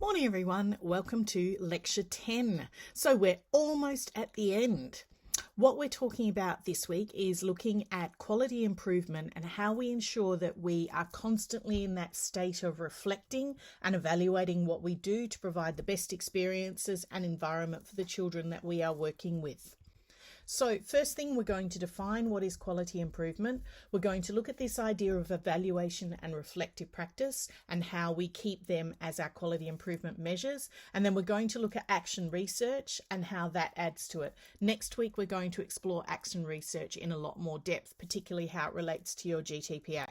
Morning everyone, welcome to lecture 10. So we're almost at the end. What we're talking about this week is looking at quality improvement and how we ensure that we are constantly in that state of reflecting and evaluating what we do to provide the best experiences and environment for the children that we are working with. So first thing, we're going to define what is quality improvement. We're going to look at this idea of evaluation and reflective practice and how we keep them as our quality improvement measures. And then we're going to look at action research and how that adds to it. Next week, we're going to explore action research in a lot more depth, particularly how it relates to your GTPA.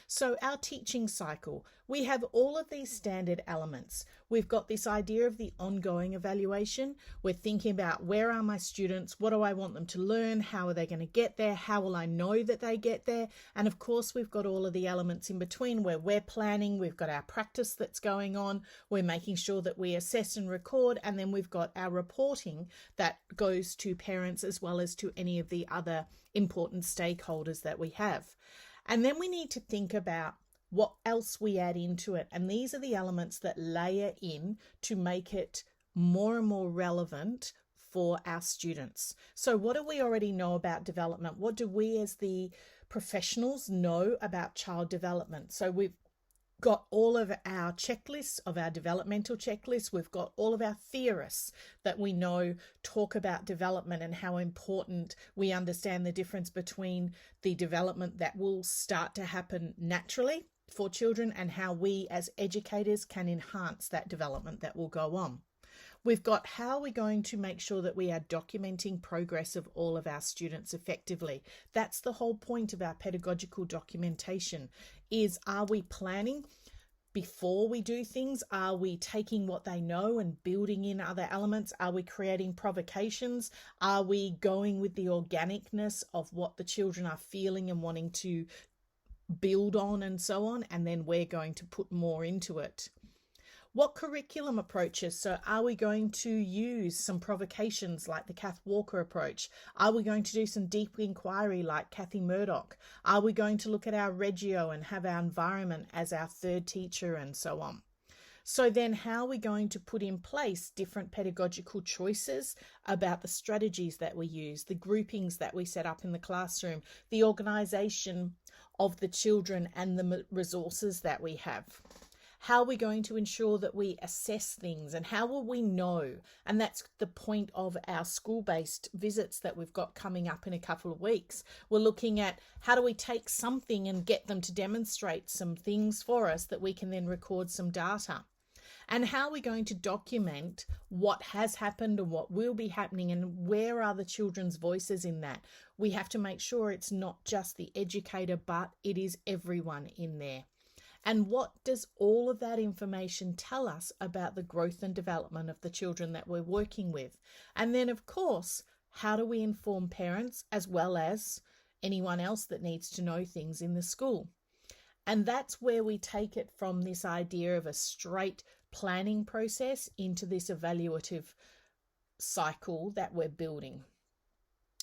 So our teaching cycle, we have all of these standard elements. We've got this idea of the ongoing evaluation. We're thinking about where are my students? What do I want them to learn? How are they going to get there? How will I know that they get there? And of course, we've got all of the elements in between where we're planning. We've got our practice that's going on. We're making sure that we assess and record. And then we've got our reporting that goes to parents as well as to any of the other important stakeholders that we have. And then we need to think about what else we add into it. And these are the elements that layer in to make it more and more relevant for our students. So what do we already know about development? What do we as the professionals know about child development? So we've got all of our checklists, of our developmental checklists. We've got all of our theorists that we know talk about development and how important we understand the difference between the development that will start to happen naturally for children and how we as educators can enhance that development that will go on. We've got how we're going to make sure that we are documenting progress of all of our students effectively. That's the whole point of our pedagogical documentation is, are we planning before we do things? Are we taking what they know and building in other elements? Are we creating provocations? Are we going with the organicness of what the children are feeling and wanting to build on and so on? And then we're going to put more into it. What curriculum approaches? So are we going to use some provocations like the Kath Walker approach? Are we going to do some deep inquiry like Kathy Murdoch? Are we going to look at our Reggio and have our environment as our third teacher and so on? So then how are we going to put in place different pedagogical choices about the strategies that we use, the groupings that we set up in the classroom, the organisation of the children and the resources that we have? How are we going to ensure that we assess things and how will we know? And that's the point of our school-based visits that we've got coming up in a couple of weeks. We're looking at how do we take something and get them to demonstrate some things for us that we can then record some data. And how are we going to document what has happened and what will be happening and where are the children's voices in that? We have to make sure it's not just the educator, but it is everyone in there. And what does all of that information tell us about the growth and development of the children that we're working with? And then, of course, how do we inform parents as well as anyone else that needs to know things in the school? And that's where we take it from this idea of a straight planning process into this evaluative cycle that we're building.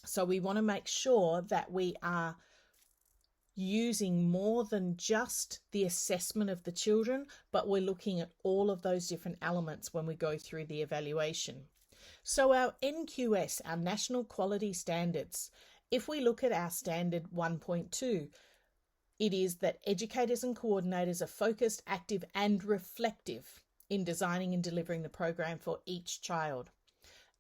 So we want to make sure that we are using more than just the assessment of the children, but we're looking at all of those different elements when we go through the evaluation. So our NQS, our National Quality Standards, if we look at our standard 1.2, it is that educators and coordinators are focused, active and reflective in designing and delivering the program for each child.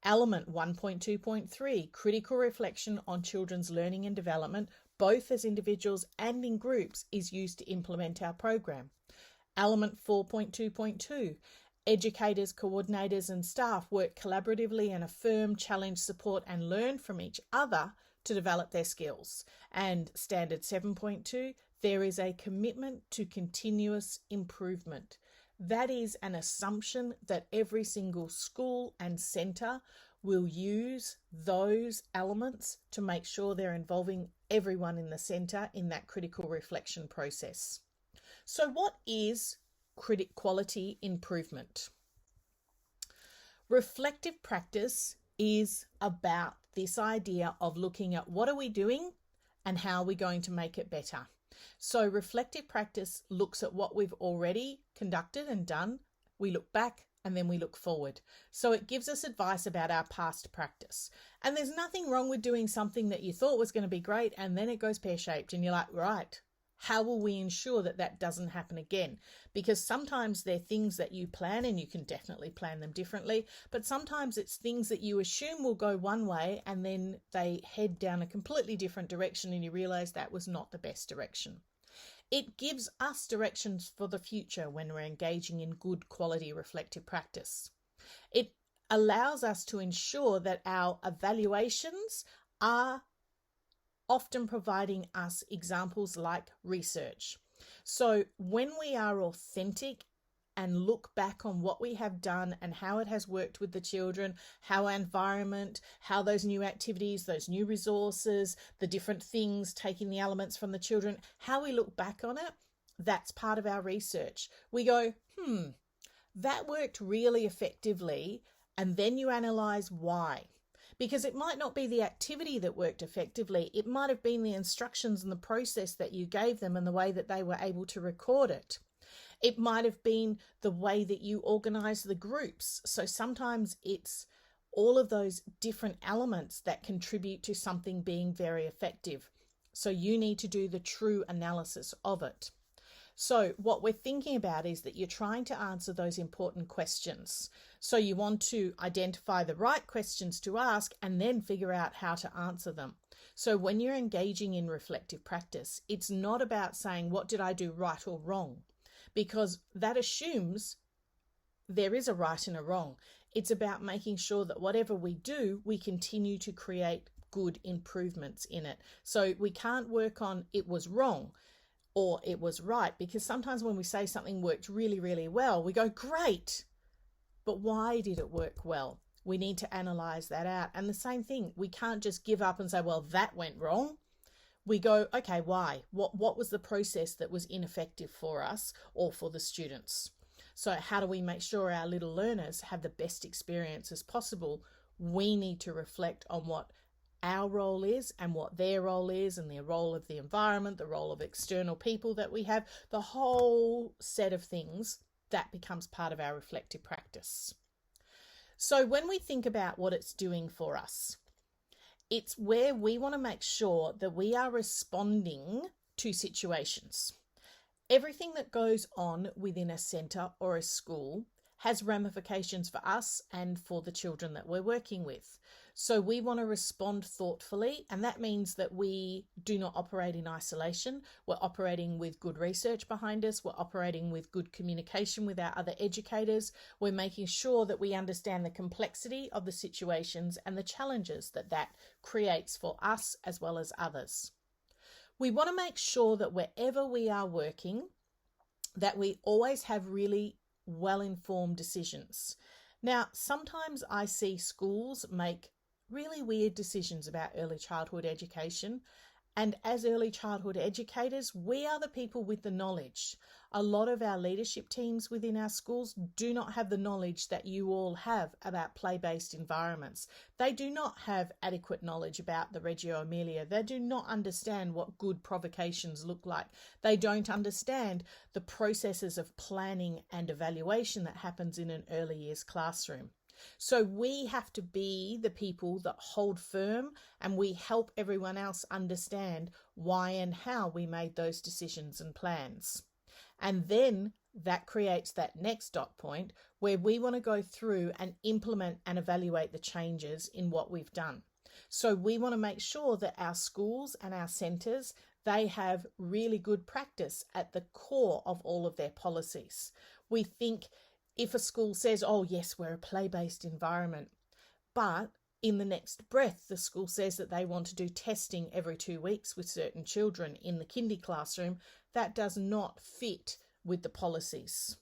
Element 1.2.3, critical reflection on children's learning and development, both as individuals and in groups, is used to implement our program. Element 4.2.2, educators, coordinators and staff work collaboratively and affirm, challenge, support and learn from each other to develop their skills. And standard 7.2, there is a commitment to continuous improvement. That is an assumption that every single school and centre will use those elements to make sure they're involving everyone in the centre in that critical reflection process. So what is quality improvement? Reflective practice is about this idea of looking at what are we doing and how are we going to make it better. So reflective practice looks at what we've already conducted and done we look back, and then we look forward. So it gives us advice about our past practice. And there's nothing wrong with doing something that you thought was going to be great and then it goes pear-shaped and you're like, right, how will we ensure that that doesn't happen again? Because sometimes they're things that you plan, and you can definitely plan them differently, but sometimes it's things that you assume will go one way and then they head down a completely different direction and you realize that was not the best direction. It gives us directions for the future when we're engaging in good quality reflective practice. It allows us to ensure that our evaluations are often providing us examples like research. So when we are authentic and look back on what we have done and how it has worked with the children, how our environment, how those new activities, those new resources, the different things, taking the elements from the children, how we look back on it, that's part of our research. We go, that worked really effectively, and then you analyze why. Because it might not be the activity that worked effectively, it might have been the instructions and the process that you gave them and the way that they were able to record it. It might have been the way that you organize the groups. So sometimes it's all of those different elements that contribute to something being very effective. So you need to do the true analysis of it. So what we're thinking about is that you're trying to answer those important questions. So you want to identify the right questions to ask and then figure out how to answer them. So when you're engaging in reflective practice, it's not about saying, what did I do right or wrong? Because that assumes there is a right and a wrong. It's about making sure that whatever we do, we continue to create good improvements in it. So we can't work on it was wrong or it was right, because sometimes when we say something worked really, really well, we go, great, but why did it work well? We need to analyze that out. And the same thing, we can't just give up and say, well, that went wrong. We go, okay, why? What was the process that was ineffective for us or for the students? So how do we make sure our little learners have the best experience as possible? We need to reflect on what our role is and what their role is, and the role of the environment, the role of external people that we have, the whole set of things that becomes part of our reflective practice. So when we think about what it's doing for us, it's where we want to make sure that we are responding to situations. Everything that goes on within a centre or a school has ramifications for us and for the children that we're working with. So we want to respond thoughtfully, and that means that we do not operate in isolation. We're operating with good research behind us. We're operating with good communication with our other educators. We're making sure that we understand the complexity of the situations and the challenges that that creates for us as well as others. We want to make sure that wherever we are working, that we always have really well-informed decisions. Now, sometimes I see schools make really weird decisions about early childhood education. And as early childhood educators, we are the people with the knowledge. A lot of our leadership teams within our schools do not have the knowledge that you all have about play-based environments. They do not have adequate knowledge about the Reggio Emilia. They do not understand what good provocations look like. They don't understand the processes of planning and evaluation that happens in an early years classroom. So we have to be the people that hold firm, and we help everyone else understand why and how we made those decisions and plans. And then that creates that next dot point where we want to go through and implement and evaluate the changes in what we've done. So we want to make sure that our schools and our centres, they have really good practice at the core of all of their policies. We think if a school says, oh yes, we're a play-based environment, but in the next breath, the school says that they want to do testing every 2 weeks with certain children in the kindy classroom, that does not fit with the policies.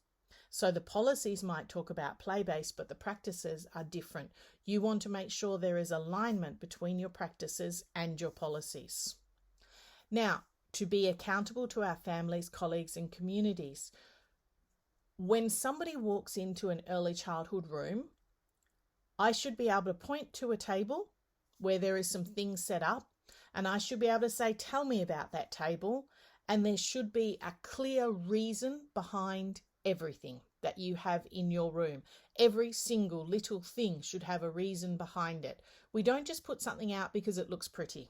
So the policies might talk about play-based, but the practices are different. You want to make sure there is alignment between your practices and your policies. Now, to be accountable to our families, colleagues, and communities, when somebody walks into an early childhood room, I should be able to point to a table where there is some things set up, and I should be able to say, tell me about that table, and there should be a clear reason behind everything. that you have in your room. Every single little thing should have a reason behind it. We don't just put something out because it looks pretty.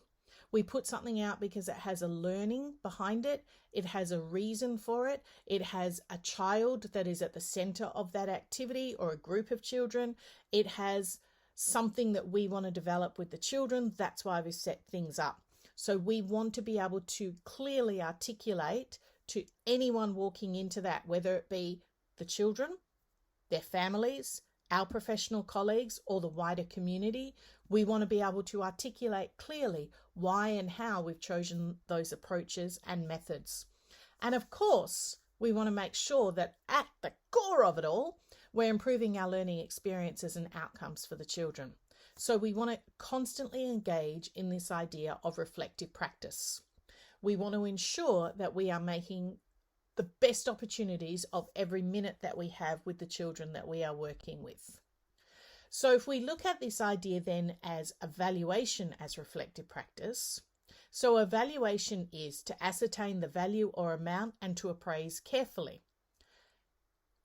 We put something out because it has a learning behind it. It has a reason for it. It has a child that is at the center of that activity or a group of children. It has something that we want to develop with the children. That's why we set things up. So we want to be able to clearly articulate to anyone walking into that, whether it be the children, their families, our professional colleagues, or the wider community. We want to be able to articulate clearly why and how we've chosen those approaches and methods. And of course, we want to make sure that at the core of it all, we're improving our learning experiences and outcomes for the children. So we want to constantly engage in this idea of reflective practice. We want to ensure that we are making the best opportunities of every minute that we have with the children that we are working with. So if we look at this idea then as evaluation as reflective practice, so evaluation is to ascertain the value or amount and to appraise carefully.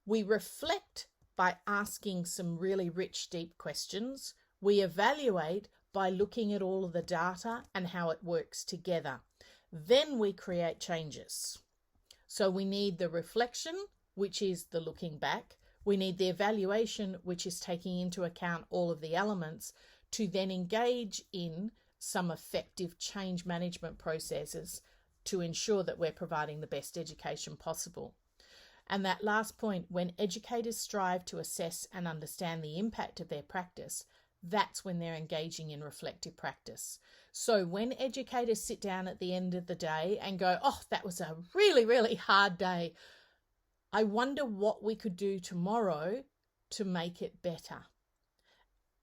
We reflect by asking some really rich, deep questions. We evaluate by looking at all of the data and how it works together. Then we create changes. So we need the reflection, which is the looking back. We need the evaluation, which is taking into account all of the elements to then engage in some effective change management processes to ensure that we're providing the best education possible. And that last point, when educators strive to assess and understand the impact of their practice, that's when they're engaging in reflective practice. So when educators sit down at the end of the day and go, oh, that was a really, really hard day, I wonder what we could do tomorrow to make it better.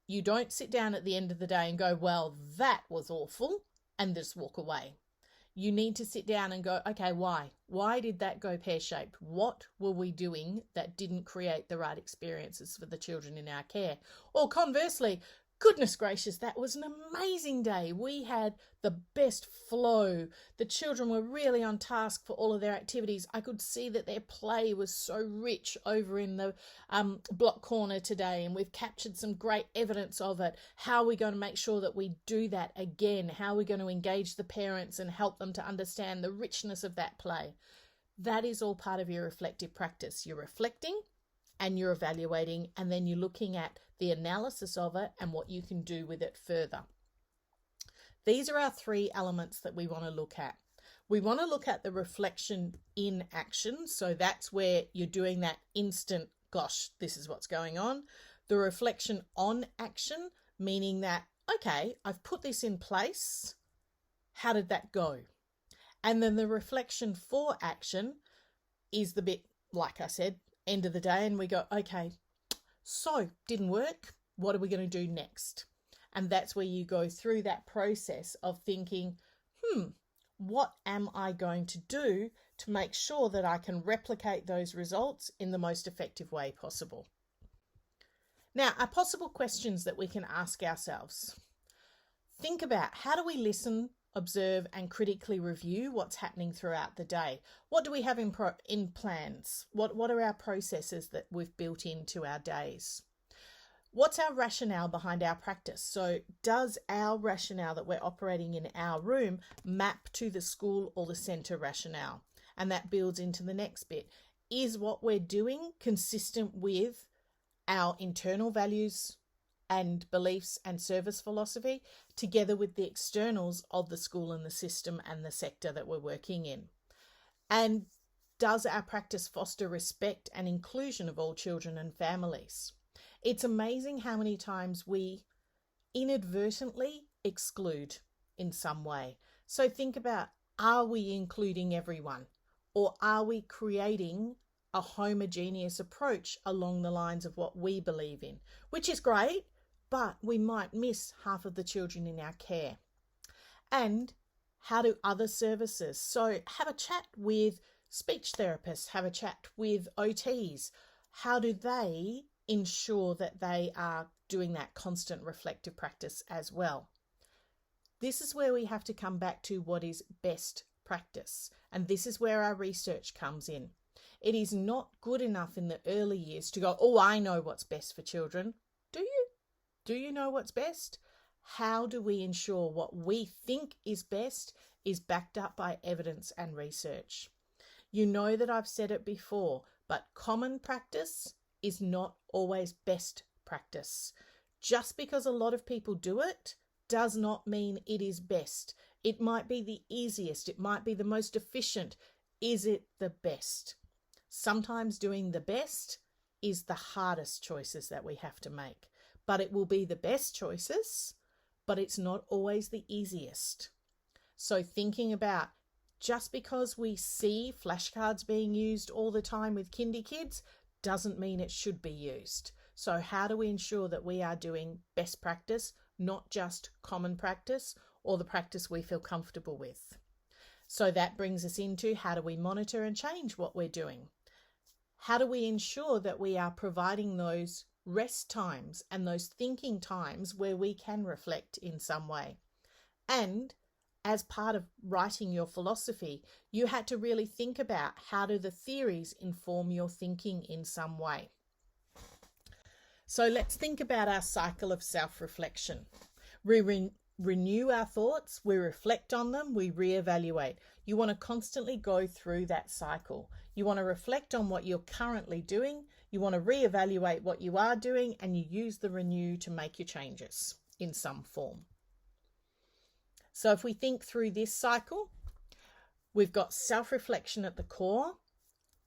You don't sit down at the end of the day and go, well, that was awful, and just walk away. You need to sit down and go, okay, why? Why did that go pear-shaped? What were we doing that didn't create the right experiences for the children in our care? Or conversely, goodness gracious, that was an amazing day. We had the best flow. The children were really on task for all of their activities. I could see that their play was so rich over in the block corner today, and we've captured some great evidence of it. How are we going to make sure that we do that again? How are we going to engage the parents and help them to understand the richness of that play? That is all part of your reflective practice. You're reflecting and you're evaluating, and then you're looking at the analysis of it and what you can do with it further. These are our three elements that we want to look at. We want to look at the reflection in action. So that's where you're doing that instant, gosh, this is what's going on. The reflection on action, meaning that, okay, I've put this in place. How did that go? And then the reflection for action is the bit, like I said, end of the day, and we go, okay, so didn't work. What are we going to do next? And that's where you go through that process of thinking, what am I going to do to make sure that I can replicate those results in the most effective way possible? Now, are possible questions that we can ask ourselves. Think about, how do we listen, observe and critically review what's happening throughout the day? What do we have in plans? What are our processes that we've built into our days? What's our rationale behind our practice? So does our rationale that we're operating in our room map to the school or the centre rationale? And that builds into the next bit. Is what we're doing consistent with our internal values and beliefs and service philosophy, together with the externals of the school and the system and the sector that we're working in? And does our practice foster respect and inclusion of all children and families? It's amazing how many times we inadvertently exclude in some way. So think about, are we including everyone? Or are we creating a homogeneous approach along the lines of what we believe in? Which is great, but we might miss half of the children in our care. And how do other services? So have a chat with speech therapists, have a chat with OTs. How do they ensure that they are doing that constant reflective practice as well? This is where we have to come back to what is best practice. And this is where our research comes in. It is not good enough in the early years to go, oh, I know what's best for children. Do you? Do you know what's best? How do we ensure what we think is best is backed up by evidence and research? You know that I've said it before, but common practice is not always best practice. Just because a lot of people do it does not mean it is best. It might be the easiest, it might be the most efficient. Is it the best? Sometimes doing the best is the hardest choices that we have to make, but it will be the best choices, but it's not always the easiest. So thinking about, just because we see flashcards being used all the time with kindy kids doesn't mean it should be used. So how do we ensure that we are doing best practice, not just common practice or the practice we feel comfortable with? So that brings us into, how do we monitor and change what we're doing? How do we ensure that we are providing those rest times and those thinking times where we can reflect in some way? And as part of writing your philosophy, you had to really think about, how do the theories inform your thinking in some way? So let's think about our cycle of self-reflection. We renew our thoughts, we reflect on them, we reevaluate. You want to constantly go through that cycle. You want to reflect on what you're currently doing, you want to reevaluate what you are doing, and you use the renew to make your changes in some form. So if we think through this cycle, we've got self-reflection at the core.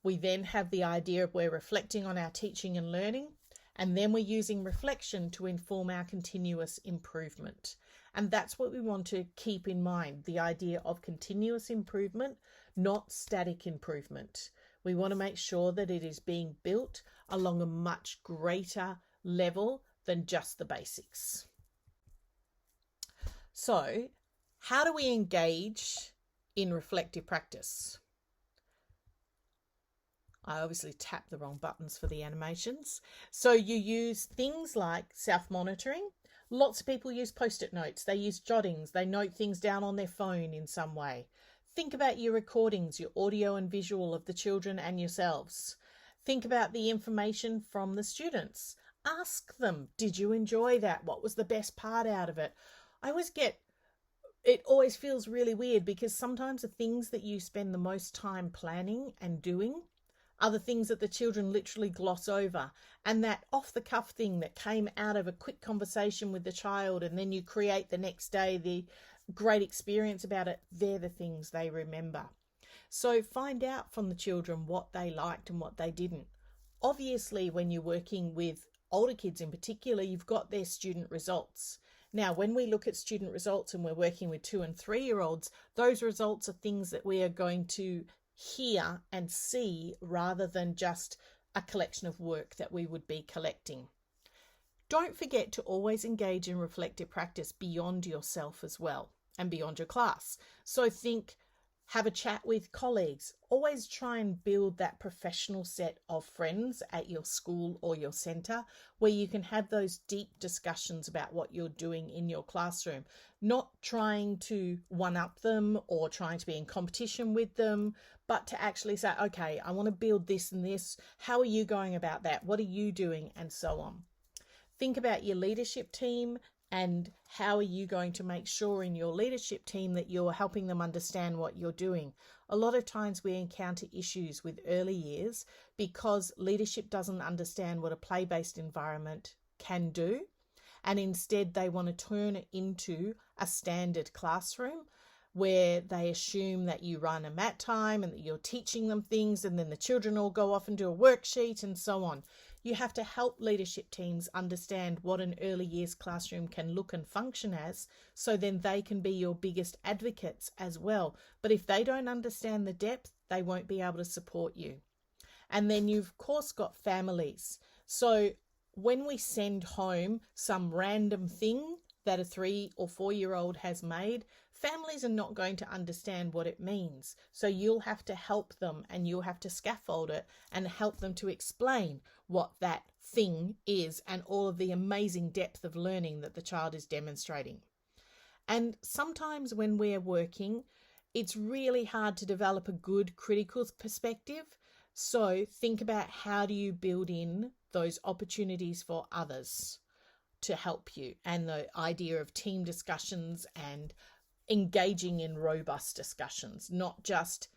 We then have the idea of we're reflecting on our teaching and learning, and then we're using reflection to inform our continuous improvement. And that's what we want to keep in mind, the idea of continuous improvement, not static improvement. We want to make sure that it is being built along a much greater level than just the basics. So, how do we engage in reflective practice? I obviously tapped the wrong buttons for the animations. So you use things like self-monitoring. Lots of people use post-it notes. They use jottings. They note things down on their phone in some way. Think about your recordings, your audio and visual of the children and yourselves. Think about the information from the students. Ask them, did you enjoy that? What was the best part out of it? It always feels really weird, because sometimes the things that you spend the most time planning and doing are the things that the children literally gloss over. And that off-the-cuff thing that came out of a quick conversation with the child, and then you create the next day the great experience about it, they're the things they remember. So find out from the children what they liked and what they didn't. Obviously, when you're working with older kids in particular, you've got their student results. Now, when we look at student results and we're working with 2 and 3-year-olds, those results are things that we are going to hear and see rather than just a collection of work that we would be collecting. Don't forget to always engage in reflective practice beyond yourself as well and beyond your class. So have a chat with colleagues. Always try and build that professional set of friends at your school or your centre where you can have those deep discussions about what you're doing in your classroom. Not trying to one-up them or trying to be in competition with them, but to actually say, okay, I want to build this and this. How are you going about that? What are you doing? And so on. Think about your leadership team and how are you going to make sure in your leadership team that you're helping them understand what you're doing. A lot of times we encounter issues with early years because leadership doesn't understand what a play-based environment can do, and instead they want to turn it into a standard classroom where they assume that you run a mat time and that you're teaching them things, and then the children all go off and do a worksheet and so on. You have to help leadership teams understand what an early years classroom can look and function as, so then they can be your biggest advocates as well. But if they don't understand the depth, they won't be able to support you. And then you've of course got families. So when we send home some random thing that a 3 or 4-year-old has made, families are not going to understand what it means. So you'll have to help them and you'll have to scaffold it and help them to explain what that thing is and all of the amazing depth of learning that the child is demonstrating. And sometimes when we're working, it's really hard to develop a good critical perspective So think about, how do you build in those opportunities for others to help you, and the idea of team discussions and engaging in robust discussions, not just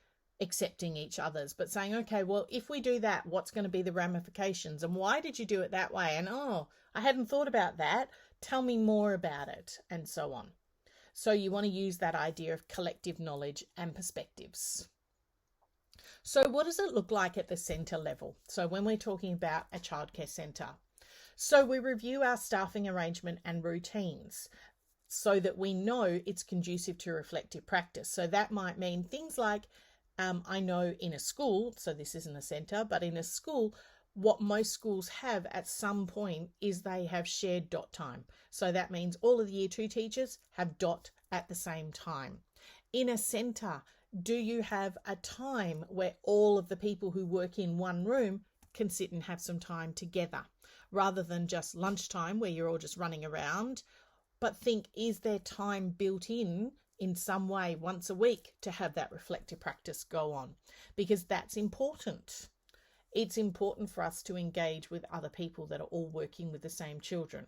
accepting each other's, but saying, okay, well, if we do that, what's going to be the ramifications, and why did you do it that way? And oh, I hadn't thought about that. Tell me more about it, and so on. So you want to use that idea of collective knowledge and perspectives. So what does it look like at the centre level? So when we're talking about a childcare centre, so we review our staffing arrangement and routines so that we know it's conducive to reflective practice. So that might mean things like, I know in a school, so this isn't a centre, but in a school, what most schools have at some point is they have shared dot time. So that means all of the year 2 teachers have dot at the same time. In a centre, do you have a time where all of the people who work in one room can sit and have some time together, rather than just lunchtime where you're all just running around? But think, is there time built in some way once a week to have that reflective practice go on? Because that's important. It's important for us to engage with other people that are all working with the same children.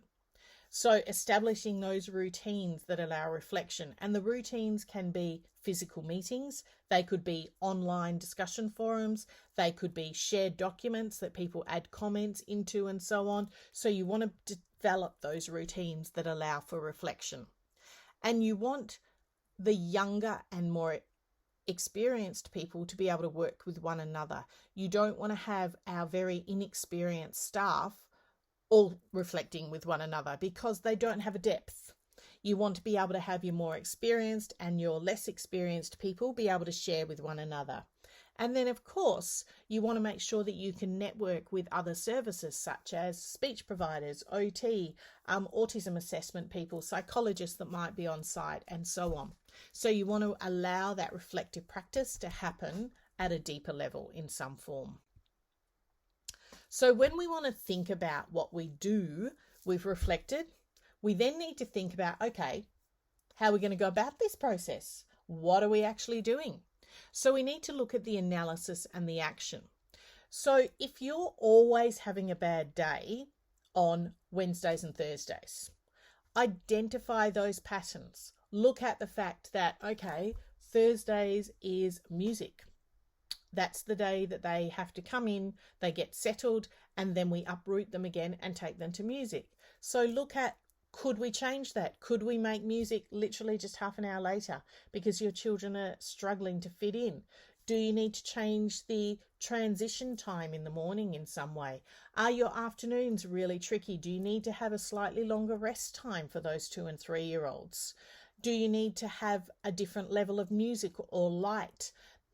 So establishing those routines that allow reflection, and the routines can be physical meetings, they could be online discussion forums, they could be shared documents that people add comments into, and so on. So you want to develop those routines that allow for reflection. And you want the younger and more experienced people to be able to work with one another. You don't want to have our very inexperienced staff all reflecting with one another, because they don't have a depth. You want to be able to have your more experienced and your less experienced people be able to share with one another. And then, of course, you want to make sure that you can network with other services such as speech providers, OT, autism assessment people, psychologists that might be on site, and so on. So you want to allow that reflective practice to happen at a deeper level in some form. So when we want to think about what we do, we've reflected, we then need to think about, okay, how are we going to go about this process? What are we actually doing? So we need to look at the analysis and the action. So if you're always having a bad day on Wednesdays and Thursdays, identify those patterns. Look at the fact that, okay, Thursdays is music. That's the day that they have to come in, they get settled, and then we uproot them again and take them to music. So look at, could we change that? Could we make music literally just half an hour later because your children are struggling to fit in? Do you need to change the transition time in the morning in some way? Are your afternoons really tricky? Do you need to have a slightly longer rest time for those 2 and 3-year-olds? Do you need to have a different level of music or light?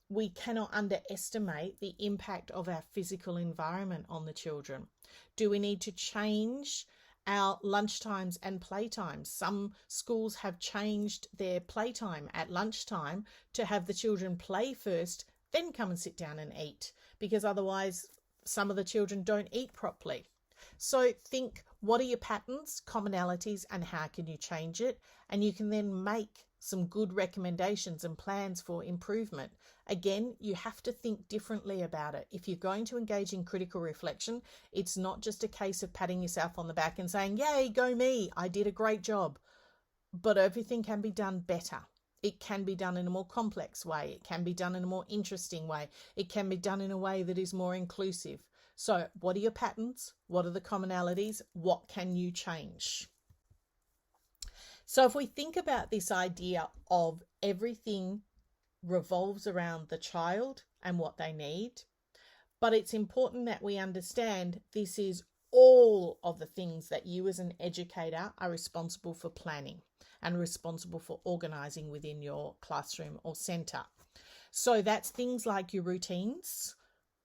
We cannot underestimate the impact of our physical environment on the children. Do we need to change our lunchtimes and playtimes? Some schools have changed their playtime at lunchtime to have the children play first, then come and sit down and eat, because otherwise some of the children don't eat properly. So think, what are your patterns, commonalities, and how can you change it? And you can then make some good recommendations and plans for improvement. Again, you have to think differently about it. If you're going to engage in critical reflection, it's not just a case of patting yourself on the back and saying, yay, go me, I did a great job. But everything can be done better. It can be done in a more complex way. It can be done in a more interesting way. It can be done in a way that is more inclusive. So what are your patterns? What are the commonalities? What can you change? So if we think about this idea of everything revolves around the child and what they need, but it's important that we understand this is all of the things that you as an educator are responsible for planning and responsible for organising within your classroom or centre. So that's things like your routines.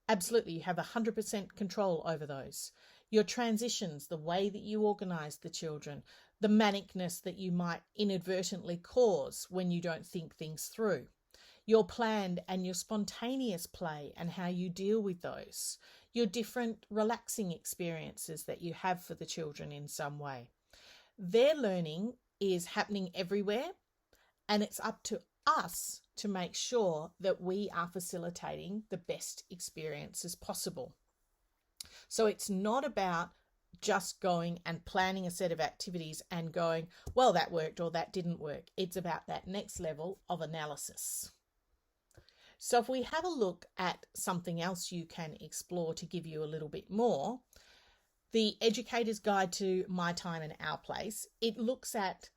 Absolutely, you have 100% control over those. Your transitions, the way that you organise the children, the manicness that you might inadvertently cause when you don't think things through, your planned and your spontaneous play and how you deal with those, your different relaxing experiences that you have for the children in some way. Their learning is happening everywhere, and it's up to us to make sure that we are facilitating the best experiences possible. So it's not about just going and planning a set of activities and going, well, that worked or that didn't work. It's about that next level of analysis. So if we have a look at something else you can explore to give you a little bit more, the Educator's Guide to My Time and Our Place, it looks at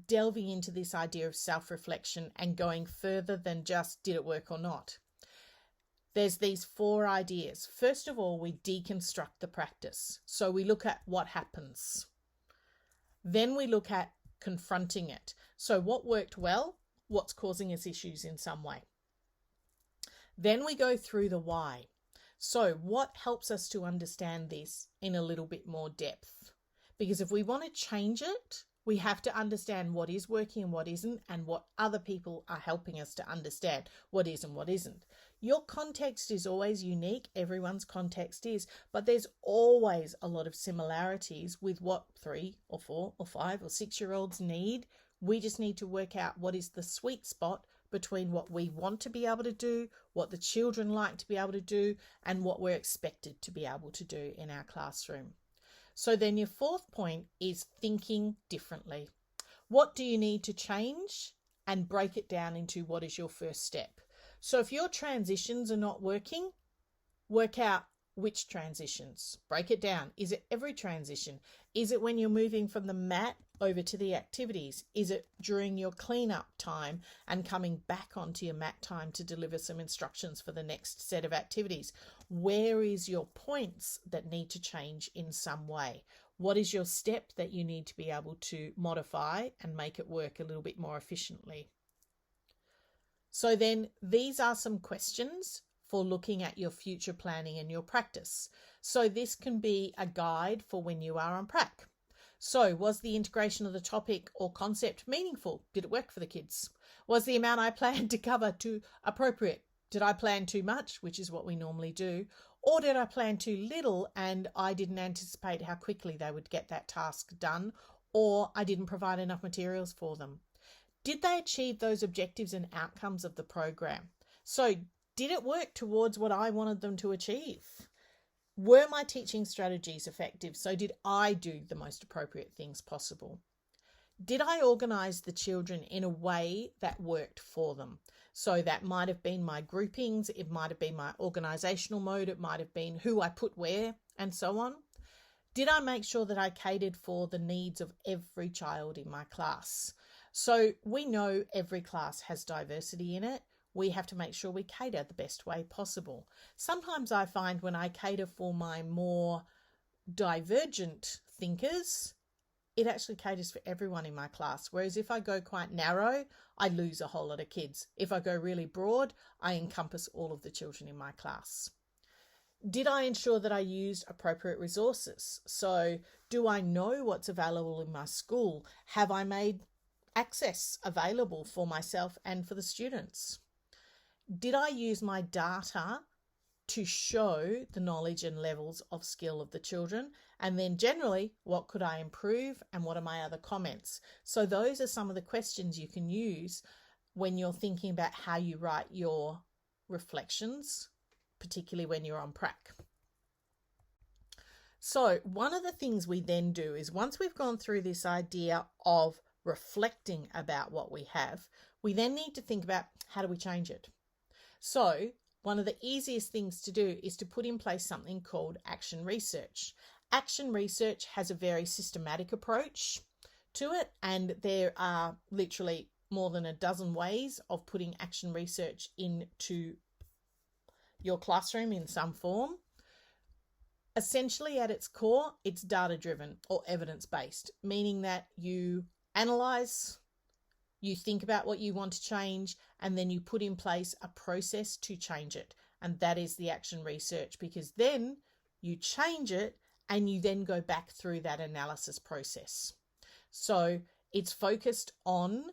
delving into this idea of self-reflection and going further than just did it work or not. There's these 4 ideas. First of all, we deconstruct the practice. So we look at what happens. Then we look at confronting it. So what worked well? What's causing us issues in some way? Then we go through the why. So what helps us to understand this in a little bit more depth? Because if we want to change it, we have to understand what is working and what isn't, and what other people are helping us to understand what is and what isn't. Your context is always unique. Everyone's context is, but there's always a lot of similarities with what 3 or 4 or 5 or 6-year-olds need. We just need to work out what is the sweet spot between what we want to be able to do, what the children like to be able to do, and what we're expected to be able to do in our classroom. So then your 4th point is thinking differently. What do you need to change? And break it down into what is your first step. So if your transitions are not working, work out which transitions. Break it down. Is it every transition? Is it when you're moving from the mat over to the activities? Is it during your cleanup time and coming back onto your mat time to deliver some instructions for the next set of activities? Where is your points that need to change in some way? What is your step that you need to be able to modify and make it work a little bit more efficiently? So then these are some questions for looking at your future planning and your practice. So this can be a guide for when you are on prac. So was the integration of the topic or concept meaningful? Did it work for the kids? Was the amount I planned to cover too appropriate? Did I plan too much, which is what we normally do? Or did I plan too little and I didn't anticipate how quickly they would get that task done, or I didn't provide enough materials for them? Did they achieve those objectives and outcomes of the program? So did it work towards what I wanted them to achieve? Were my teaching strategies effective? So did I do the most appropriate things possible? Did I organise the children in a way that worked for them? So that might have been my groupings, it might have been my organisational mode, it might have been who I put where, and so on. Did I make sure that I catered for the needs of every child in my class? So we know every class has diversity in it. We have to make sure we cater the best way possible. Sometimes I find when I cater for my more divergent thinkers, it actually caters for everyone in my class. Whereas if I go quite narrow, I lose a whole lot of kids. If I go really broad, I encompass all of the children in my class. Did I ensure that I used appropriate resources? So do I know what's available in my school? Have I made access available for myself and for the students? Did I use my data to show the knowledge and levels of skill of the children? And then generally, what could I improve and what are my other comments? So those are some of the questions you can use when you're thinking about how you write your reflections, particularly when you're on prac. So one of the things we then do is once we've gone through this idea of reflecting about what we have, we then need to think about how do we change it? So one of the easiest things to do is to put in place something called action research. Action research has a very systematic approach to it, and there are literally more than a dozen ways of putting action research into your classroom in some form. Essentially, at its core, it's data-driven or evidence-based, meaning that you analyze, you think about what you want to change, and then you put in place a process to change it. And that is the action research, because then you change it and you then go back through that analysis process. So it's focused on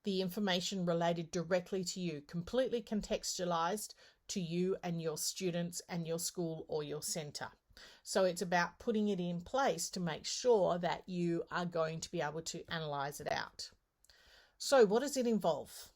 the information related directly to you, completely contextualized to you and your students and your school or your centre. So it's about putting it in place to make sure that you are going to be able to analyse it out. So what does it involve?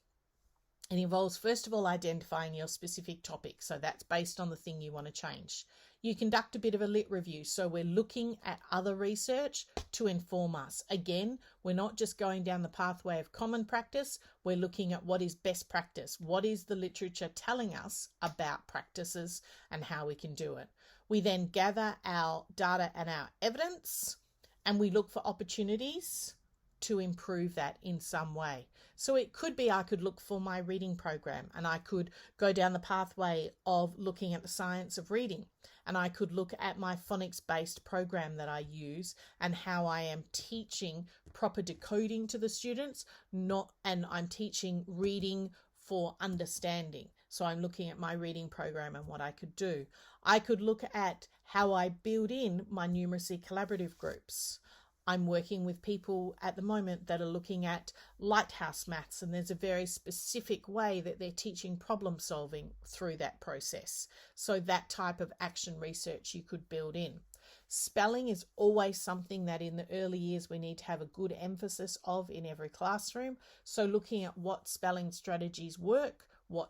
It involves, first of all, identifying your specific topic. So that's based on the thing you want to change. You conduct a bit of a lit review. So we're looking at other research to inform us. Again, we're not just going down the pathway of common practice. We're looking at what is best practice. What is the literature telling us about practices and how we can do it? We then gather our data and our evidence, and we look for opportunities to improve that in some way. So it could be I could look for my reading program, and I could go down the pathway of looking at the science of reading, and I could look at my phonics-based program that I use and how I am teaching proper decoding to the students, and I'm teaching reading for understanding. So I'm looking at my reading program and what I could do. I could look at how I build in my numeracy collaborative groups. I'm working with people at the moment that are looking at Lighthouse Maths, and there's a very specific way that they're teaching problem solving through that process. So that type of action research you could build in. Spelling is always something that in the early years we need to have a good emphasis of in every classroom. So looking at what spelling strategies work, what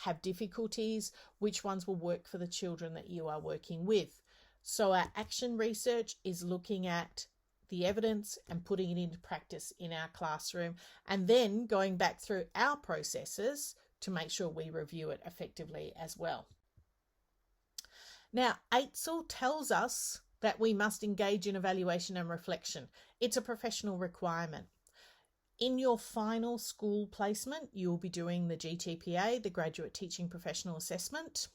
have difficulties, which ones will work for the children that you are working with. So our action research is looking at the evidence and putting it into practice in our classroom, and then going back through our processes to make sure we review it effectively as well. Now, AITSL tells us that we must engage in evaluation and reflection. It's a professional requirement. In your final school placement, you'll be doing the GTPA, the Graduate Teaching Professional Assessment,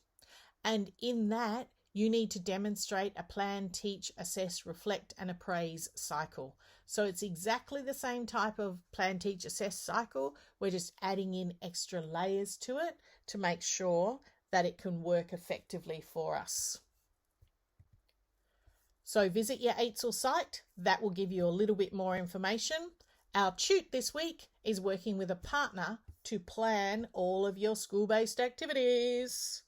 and in that, you need to demonstrate a plan, teach, assess, reflect, and appraise cycle. So it's exactly the same type of plan, teach, assess cycle. We're just adding in extra layers to it to make sure that it can work effectively for us. So visit your AITSL site. That will give you a little bit more information. Our TUTE this week is working with a partner to plan all of your school-based activities.